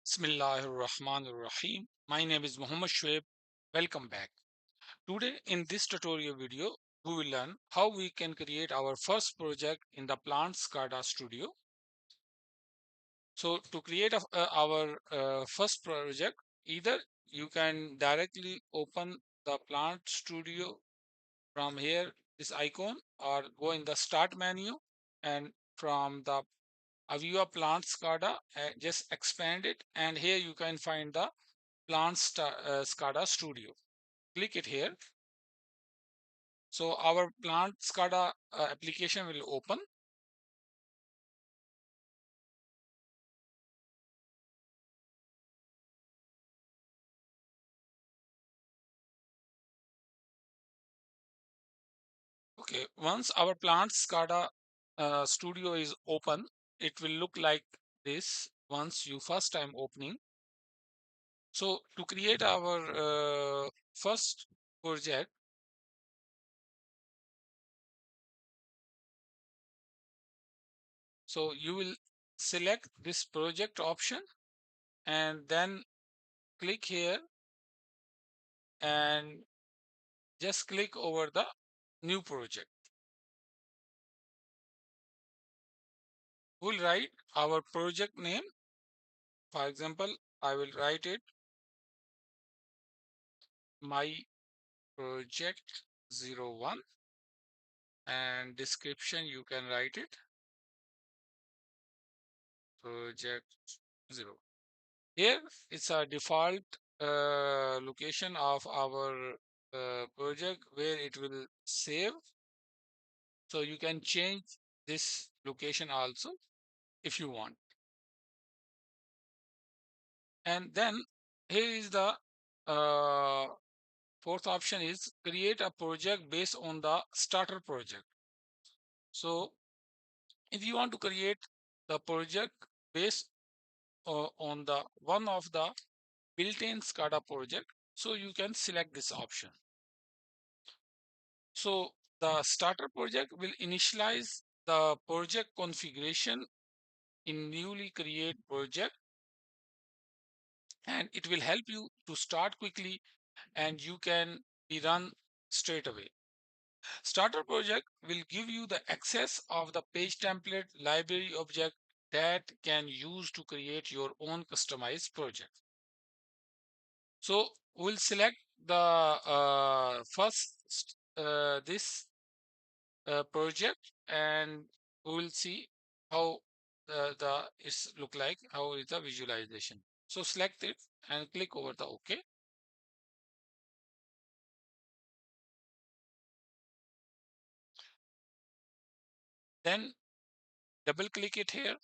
Bismillahirrahmanirrahim. My name is Muhammad Shoaib. Welcome back. Today in this tutorial video, we will learn how we can create our first project in the Plant SCADA studio. So to create our first project, either you can directly open the Plant Studio from here, this icon, or go in the Start menu, and from the AVEVA Plant SCADA, just expand it, and here you can find the Plant SCADA Studio. Click it here. So our Plant SCADA application will open. Okay, once our Plant SCADA Studio is open, it will look like this once you first time opening. So to create our first project, so you will select this project option and then click here and just click over the new project. We'll write our project name. For example, I will write it my project 01, and description you can write it project 0. Here it's a default location of our project where it will save. So you can change this location also if you want. And then here is the uh, fourth option is create a project based on the starter project. So if you want to create the project based on the one of the built-in SCADA project, so you can select this option. So the starter project will initialize the project configuration in newly create project, and it will help you to start quickly and you can be run straight away. Starter project will give you the access of the page template library object that can use to create your own customized project. So we'll select the first this project, and we will see how the is look like, how is the visualization. So select it and click over the OK. Then double click it here.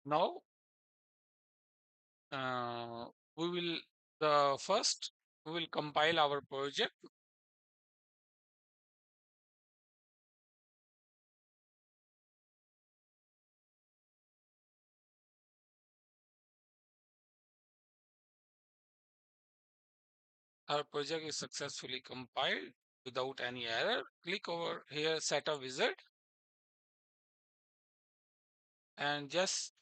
Now we will the first we will compile our project. Our project is successfully compiled without any error. Click over here, set a wizard, and just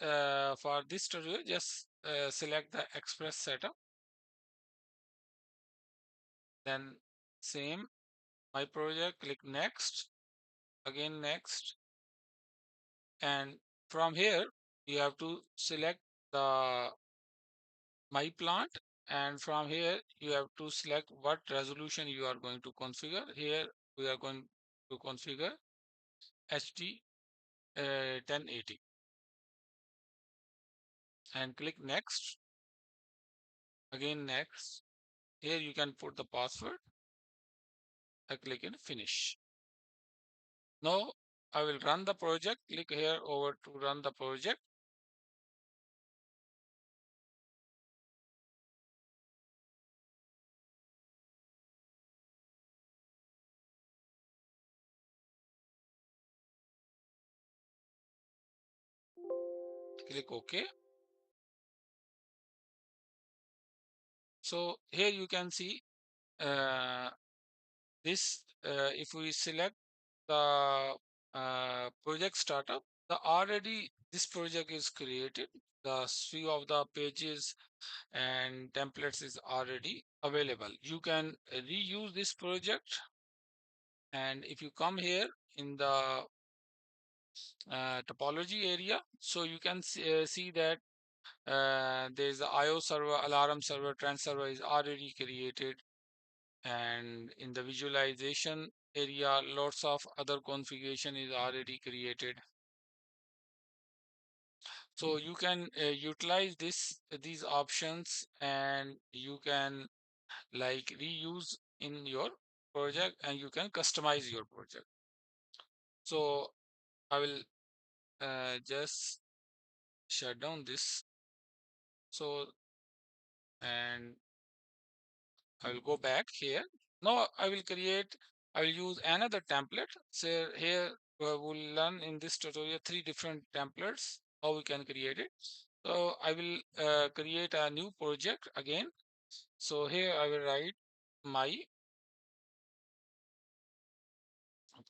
for this tutorial, just select the Express setup. Then same, my project, click next, again next, and from here you have to select the my plant, and from here you have to select what resolution you are going to configure. Here we are going to configure HD 1080 and click next, again next. Here you can put the password. I click in finish. Now I will run the project. Click here over to run the project. Click OK. So here you can see uh, this, if we select the project startup, the already this project is created. The few of the pages and templates is already available. You can reuse this project, and if you come here in the topology area, so you can see that there's the IO server, alarm server, trend server is already created, and in the visualization area, lots of other configuration is already created. So you can utilize these options, and you can like reuse in your project, and you can customize your project. So I will just shut down this. So, and I will go back here. Now I will use another template. So here we'll learn in this tutorial 3 different templates, how we can create it. So I will create a new project again. So here I will write my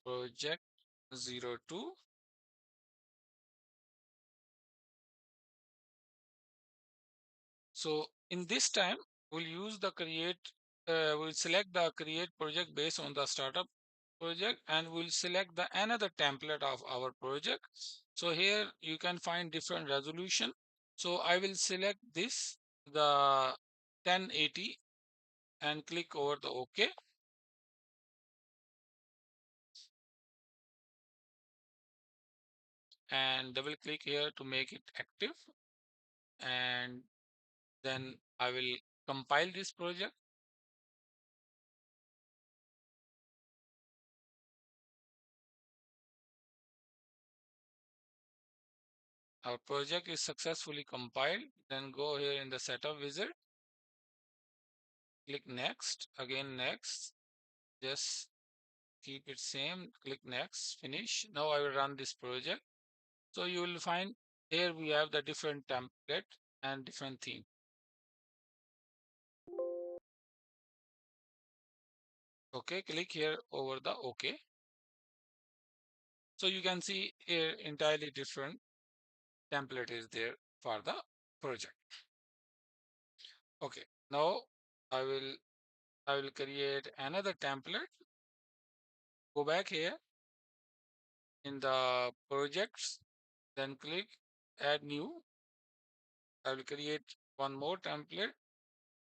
project 02. So in this time, we'll select the create project based on the startup project, and we'll select the another template of our project. So here you can find different resolution. So I will select this, the 1080, and click over the OK, and double click here to make it active. And then I will compile this project. Our project is successfully compiled. Then go here in the setup wizard, click next, again next, just keep it same, click next, finish. Now I will run this project. So you will find here we have the different template and different theme. Okay, click here over the OK. So you can see here entirely different template is there for the project. Okay, now I will create another template. Go back here in the projects, then click add new. I will create one more template,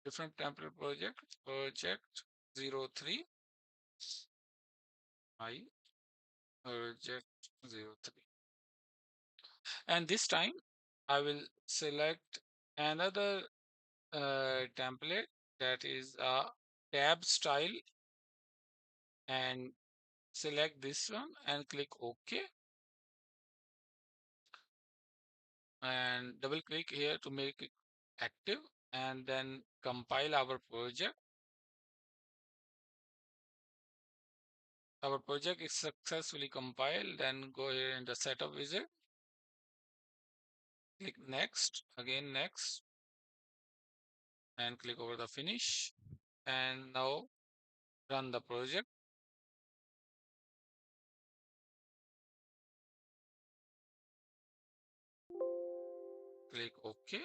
different template project 03, my project 03. And this time I will select another template, that is a tab style, and select this one and click OK, and double click here to make it active, and then compile our project. Our project is successfully compiled. Then go here in the setup wizard, click next, again next, and click over the finish. And now run the project, click OK.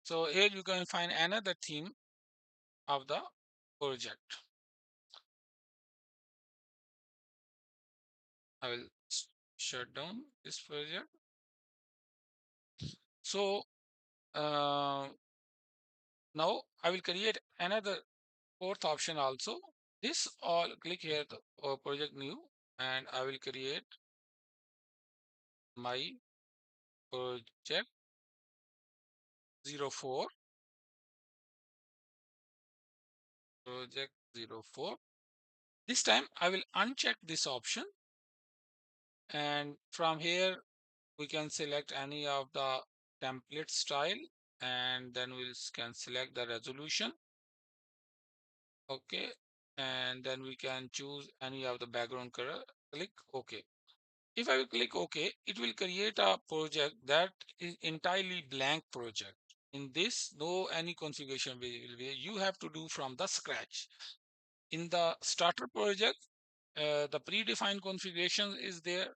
So here you can find another theme of the project. I will shut down this project. So now I will create another fourth option also. This all click here the project new, and I will create my project 04, project 04. This time I will uncheck this option, and from here we can select any of the template style, and then we can select the resolution. Okay, and then we can choose any of the background color. Click OK. If I will click OK, it will create a project that is entirely blank project. In this, no any configuration will be, you have to do from the scratch. In the starter project, the predefined configuration is there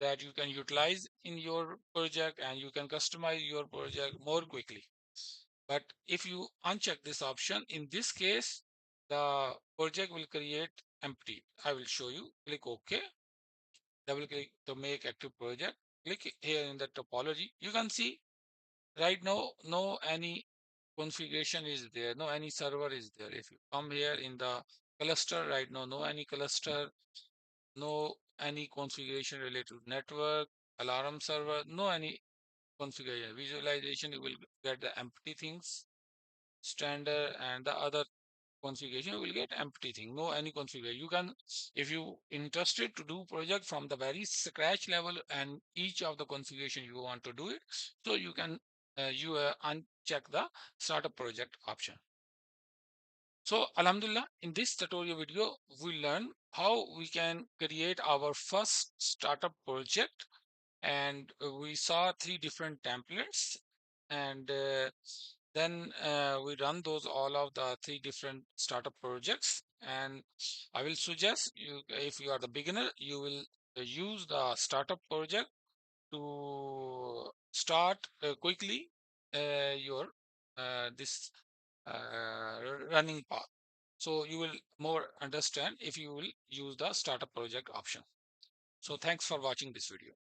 that you can utilize in your project and you can customize your project more quickly. But if you uncheck this option, in this case, the project will create empty. I will show you. Click OK. Double click to make active project. Click here in the topology. You can see right now, no any configuration is there, no any server is there. If you come here in the cluster right now, no any cluster, no any configuration related to network, alarm server, no any configuration. Visualization, you will get the empty things, standard and the other configuration, you will get empty thing, no any configuration. You can, if you interested to do project from the very scratch level and each of the configuration you want to do it, so you can uncheck the startup project option. So Alhamdulillah, in this tutorial video, we learn how we can create our first startup project, and we saw 3 different templates, and then we run those all of the 3 different startup projects. And I will suggest you, if you are the beginner, you will use the startup project to start quickly your this running path. So you will more understand if you will use the startup project option. So thanks for watching this video.